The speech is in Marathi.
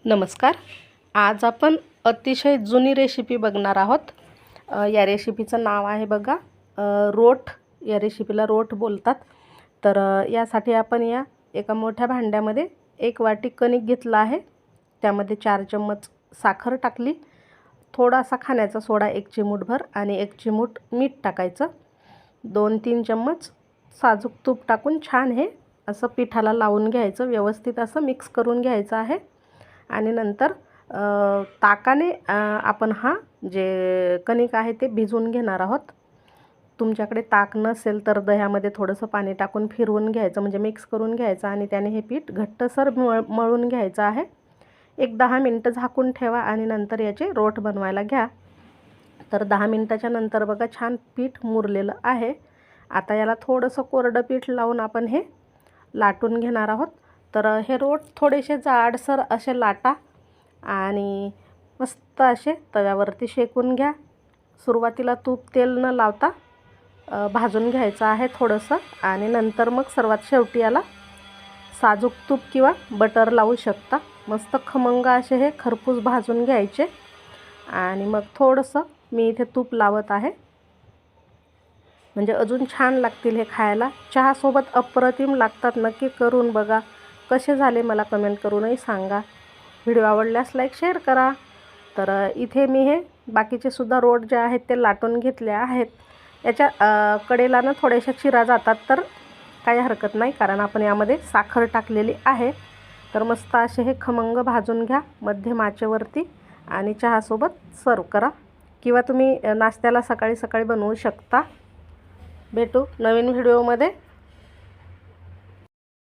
नमस्कार. आज आपण अतिशय जुनी रेसिपी बघणार आहोत. या रेसिपीचं नाव आहे बघा रोट. या रेसिपीला रोट बोलतात. तर यासाठी आपण एका मोठ्या भांड्यामध्ये 1 वाटी कणिक घेतला आहे. त्यामध्ये 4 चम्मच साखर टाकली, थोडासा खाण्याचा सोडा 1 चिमूटभर आणि 1 चिमूट मीठ टाकायचं. 2-3 चम्मच साजूक तूप टाकून छान हे असं पिठाला लावून घ्यायचं. व्यवस्थित असं मिक्स करून घ्यायचं आहे. आणि नंतर ताकाने आपण जे कणिक आहे ते भिजवून घेणार आहोत. तुमच्याकडे ताक नसेल तर दह्यामध्ये थोडंसं पाणी टाकून फिरवून घ्यायचं, म्हणजे मिक्स करून घ्यायचं आणि त्याने हे पीठ घट्टसर मळून घ्यायचं आहे. 10 मिनटं झाकून ठेवा आणि नंतर याचे रोट बनवायला घ्या. तर 10 मिनटाच्या नंतर बघा छान पीठ मुरलेलं आहे. आता याला थोडंसं कोरडं पीठ लावून आपण हे लाटून घेणार आहोत. तर हे रोट थोडेसे जाडसर असे लाटा आणि मस्त असे तव्यावरती शेकून घ्या. सुरुवातीला तूप तेल न लावता भाजून घ्यायचं आहे थोडंसं आणि नंतर मग सर्वात शेवटी याला साजूक तूप किंवा बटर लावू शकता. मस्त खमंग असे हे खरपूस भाजून घ्यायचे आणि मग थोडंसं मी इथे तूप लावत आहे, म्हणजे अजून छान लागतील हे खायला. चहासोबत अप्रतिम लागतात. नक्की करून बघा. कसे झाले मला कमेंट करूनही सांगा. व्हिडिओ आवडल्यास लाईक शेअर करा. तर इथे मी हे बाकीचे सुद्धा रोट जे आहेत ते लाटून घेतले आहेत. याच्या कडेला ना थोड्याशा चिरा जातात, तर काही हरकत नाही, कारण आपण यामध्ये साखर टाकलेली आहे. तर मस्त असे हे खमंग भाजून घ्या मध्यम आचेवरती आणि चहासोबत सर्व करा किंवा तुम्ही नाश्त्याला सकाळी सकाळी बनवू शकता. भेटू नवीन व्हिडिओमध्ये.